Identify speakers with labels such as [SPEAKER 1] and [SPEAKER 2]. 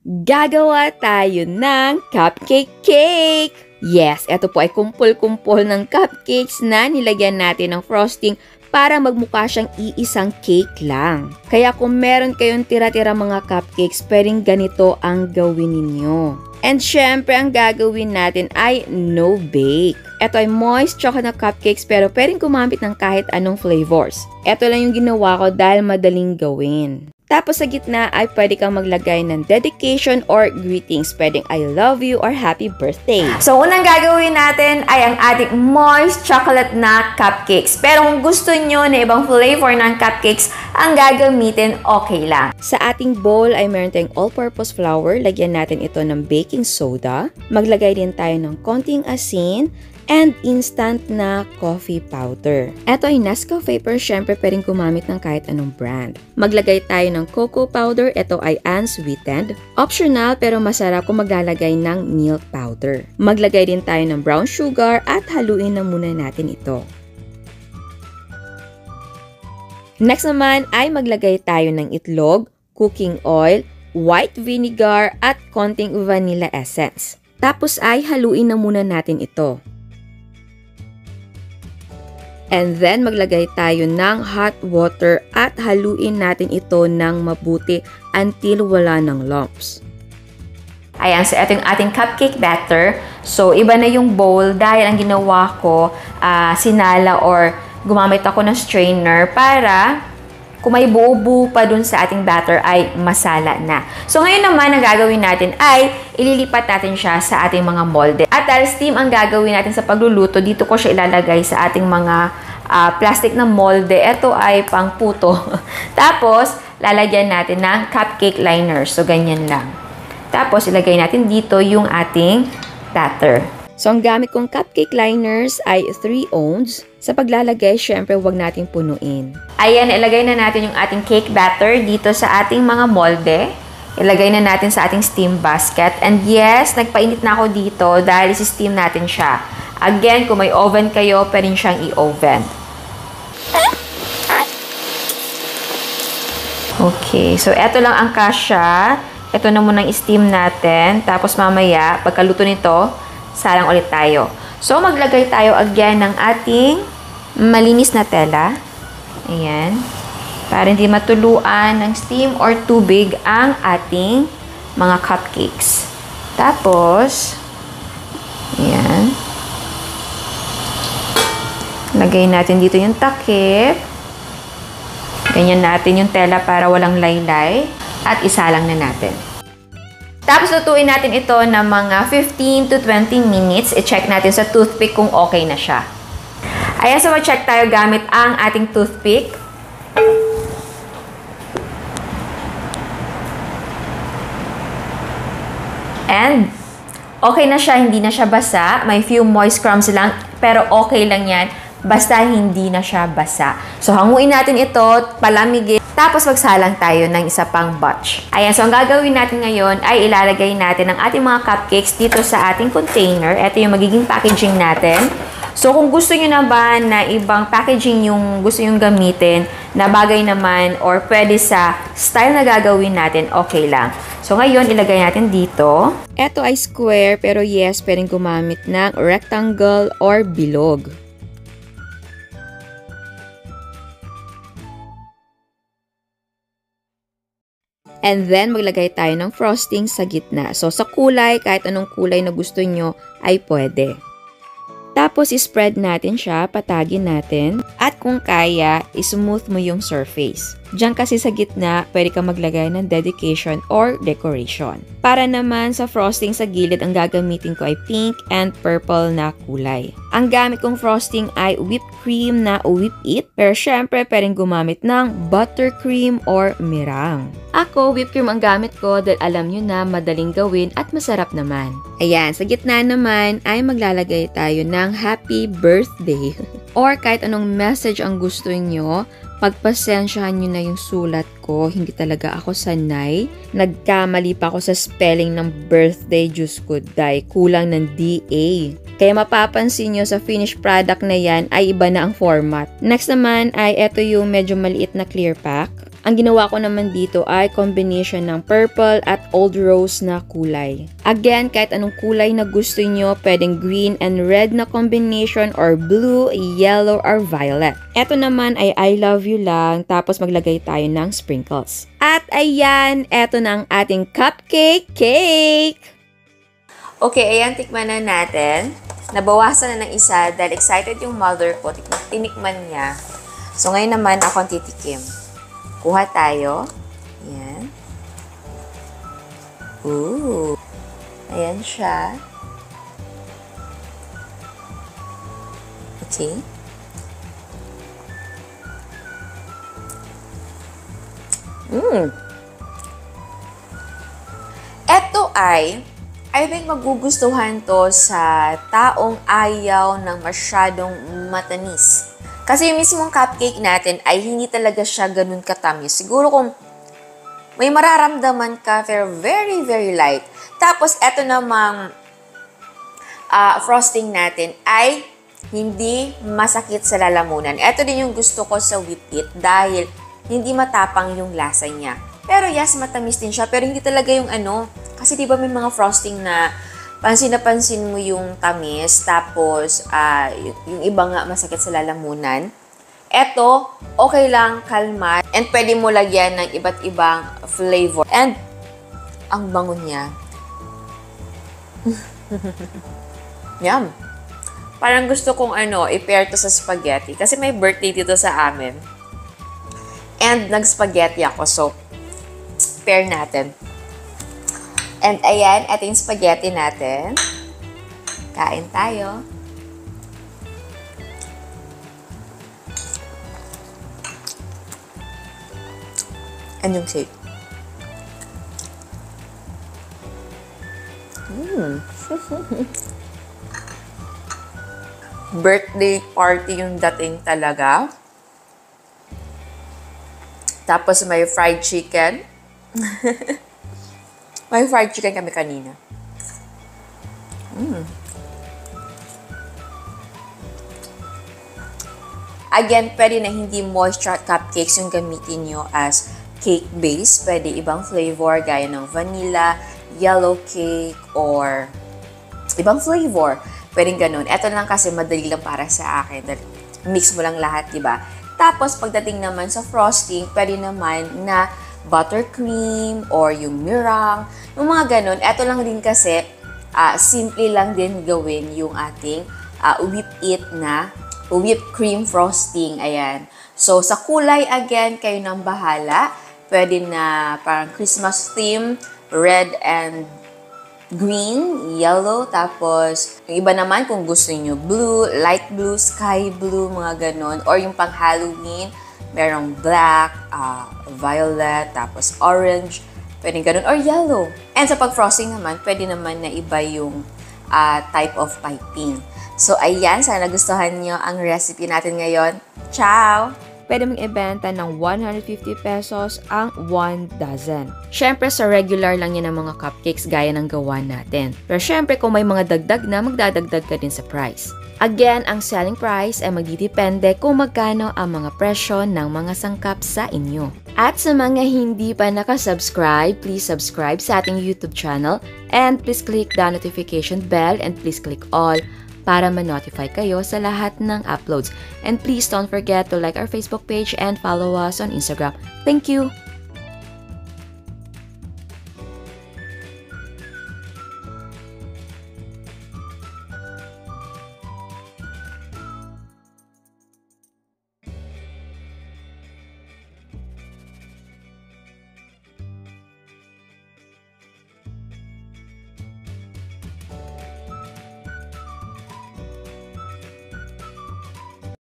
[SPEAKER 1] Gagawa tayo ng cupcake cake! Yes, ito po ay kumpol-kumpol ng cupcakes na nilagyan natin ng frosting para magmukha siyang iisang cake lang. Kaya kung meron kayong tira-tira mga cupcakes, pwedeng ganito ang gawin ninyo. And syempre, ang gagawin natin ay no bake. Ito ay moist chocolate na cupcakes pero pwedeng gumamit ng kahit anong flavors. Ito lang yung ginawa ko dahil madaling gawin. Tapos sa gitna ay pwede kang maglagay ng dedication or greetings. Pwedeng I love you or happy birthday.
[SPEAKER 2] So unang gagawin natin ay ang ating moist chocolate na cupcakes. Pero kung gusto nyo na ibang flavor ng cupcakes ang gagamitin, okay lang.
[SPEAKER 1] Sa ating bowl ay meron tayong all-purpose flour. Lagyan natin ito ng baking soda. Maglagay din tayo ng konting asin and instant na coffee powder. Ito ay Nescafe pero syempre pwedeng gumamit ng kahit anong brand. Maglagay tayo ng cocoa powder. Ito ay unsweetened. Optional pero masarap kung maglalagay ng milk powder. Maglagay din tayo ng brown sugar at haluin na muna natin ito. Next naman ay maglagay tayo ng itlog, cooking oil, white vinegar at konting vanilla essence. Tapos ay haluin na muna natin ito. And then, maglagay tayo ng hot water at haluin natin ito ng mabuti until wala ng lumps.
[SPEAKER 2] Ayan, so ito yung ating cupcake batter. So, iba na yung bowl dahil ang ginawa ko, sinala or gumamit ako ng strainer para kung may buo-buo pa dun sa ating batter ay masala na. So, ngayon naman, ang gagawin natin ay ililipat natin siya sa ating mga molde. At dahil steam ang gagawin natin sa pagluluto, dito ko siya ilalagay sa ating mga plastic na molde. Ito ay pang puto. Tapos, lalagyan natin ng cupcake liner. So, ganyan lang. Tapos, ilagay natin dito yung ating batter.
[SPEAKER 1] So, ang gamit kong cupcake liners ay 3 ounce. Sa paglalagay, syempre, huwag nating punuin.
[SPEAKER 2] Ayan, ilagay na natin yung ating cake batter dito sa ating mga molde. Ilagay na natin sa ating steam basket. And yes, nagpainit na ako dito dahil isi-steam natin siya. Again, kung may oven kayo, pwede siyang i-oven. Okay, so eto lang ang kasya. Ito na munang i-steam natin. Tapos mamaya, pagkaluto nito, salang ulit tayo. So, maglagay tayo again ng ating malinis na tela. Ayan. Para hindi matuluan ng steam or tubig ang ating mga cupcakes. Tapos, ayan. Lagay natin dito yung takip. Ganyan natin yung tela para walang laylay. At isalang na natin. Tapos, lutuin natin ito ng mga 15 to 20 minutes. I-check natin sa toothpick kung okay na siya. Ayan, so mag-check tayo gamit ang ating toothpick. And, okay na siya, hindi na siya basa. May few moist crumbs lang, pero okay lang yan. Basta hindi na siya basa. So, hanguin natin ito, palamigin. Tapos, magsalang tayo ng isa pang batch. Ayan, so ang gagawin natin ngayon ay ilalagay natin ang ating mga cupcakes dito sa ating container. Ito yung magiging packaging natin. So, kung gusto nyo naman na ibang packaging yung gusto nyo gamitin, na bagay naman or pwede sa style na gagawin natin, okay lang. So, ngayon, ilagay natin dito.
[SPEAKER 1] Ito ay square, pero yes, pwedeng gumamit ng rectangle or bilog. And then, maglagay tayo ng frosting sa gitna. So, sa kulay, kahit anong kulay na gusto nyo, ay pwede. Tapos, spread natin siya, patagin natin. At kung kaya, smooth mo yung surface. Diyan kasi sa gitna, pwede kang maglagay ng dedication or decoration. Para naman sa frosting sa gilid, ang gagamitin ko ay pink and purple na kulay. Ang gamit kong frosting ay whipped cream na whip it. Pero syempre, pwedeng gumamit ng buttercream or meringue. Ako, whipped cream ang gamit ko dahil alam nyo na madaling gawin at masarap naman. Ayan, sa gitna naman ay maglalagay tayo ng happy birthday. Or kahit anong message ang gusto nyo, pagpasensyahan nyo na yung sulat ko. Hindi talaga ako sanay. Nagkamali pa ako sa spelling ng birthday, Diyos ko, day. Kulang ng DA. Kaya mapapansin nyo sa finished product na yan ay iba na ang format. Next naman ay ito yung medyo maliit na clear pack. Ang ginawa ko naman dito ay combination ng purple at old rose na kulay. Again, kahit anong kulay na gusto nyo, pwedeng green and red na combination or blue, yellow, or violet. Ito naman ay I love you lang, tapos maglagay tayo ng sprinkles. At ayan, eto na ang ating cupcake cake!
[SPEAKER 2] Okay, ayan, tikman na natin. Nabawasan na ng isa dahil excited yung mother ko. Tinikman niya. So, ngayon naman ako ang titikim. Kuha tayo. Ayan. Ooh. Ayan siya. Okay. Ito ay, I think magugustuhan to sa taong ayaw ng masyadong matamis. Kasi yung mismong cupcake natin ay hindi talaga siya ganun katamis. Siguro kung may mararamdaman ka, pero very, very light. Tapos, eto namang frosting natin ay hindi masakit sa lalamunan. Eto din yung gusto ko sa Whip It dahil hindi matapang yung lasa niya. Pero yes, matamis din siya. Pero hindi talaga yung kasi di ba may mga frosting na pansin mo yung tamis, tapos yung iba nga masakit sa lalamunan. Eto, okay lang, kalma, and pwede mo lagyan ng iba't ibang flavor. And, ang bango niya. Yum! Parang gusto kong i-pair to sa spaghetti. Kasi may birthday dito sa amin. And, nag-spaghetti ako, so, pair natin. And ayan, ito yung spaghetti natin. Kain tayo. And yung shake. Birthday party yung dating talaga. Tapos may fried chicken. May fried chicken kami kanina. Again, pwede na hindi moisture cupcakes yung gamitin nyo as cake base. Pwede ibang flavor gaya ng vanilla, yellow cake, or ibang flavor. Pwede ganun. Ito lang kasi madali lang para sa akin. Mix mo lang lahat, diba? Tapos, pagdating naman sa frosting, pwede naman na buttercream or yung meringue, yung mga ganun. Ito lang din kasi, simple lang din gawin yung ating Whip It na whipped cream frosting. Ayan. So, sa kulay, again, kayo nang bahala. Pwede na parang Christmas theme, red and green, yellow, tapos yung iba naman kung gusto niyo blue, light blue, sky blue, mga ganun. Or yung pang Halloween, merong black, violet, tapos orange, pwede ganun, or yellow. And sa pag-frosting naman, pwede naman na iba yung type of piping. So, ayan, sana nagustuhan nyo ang recipe natin ngayon. Ciao!
[SPEAKER 1] Pwede mong ibenta ng 150 pesos ang 1 dozen. Syempre, sa regular lang yan ang mga cupcakes gaya ng gawa natin. Pero syempre, kung may mga dagdag na, magdadagdag ka din sa price. Again, ang selling price ay magdidepende kung magkano ang mga presyo ng mga sangkap sa inyo. At sa mga hindi pa nakasubscribe, please subscribe sa ating YouTube channel and please click the notification bell and please click all para ma-notify kayo sa lahat ng uploads. And please don't forget to like our Facebook page and follow us on Instagram. Thank you!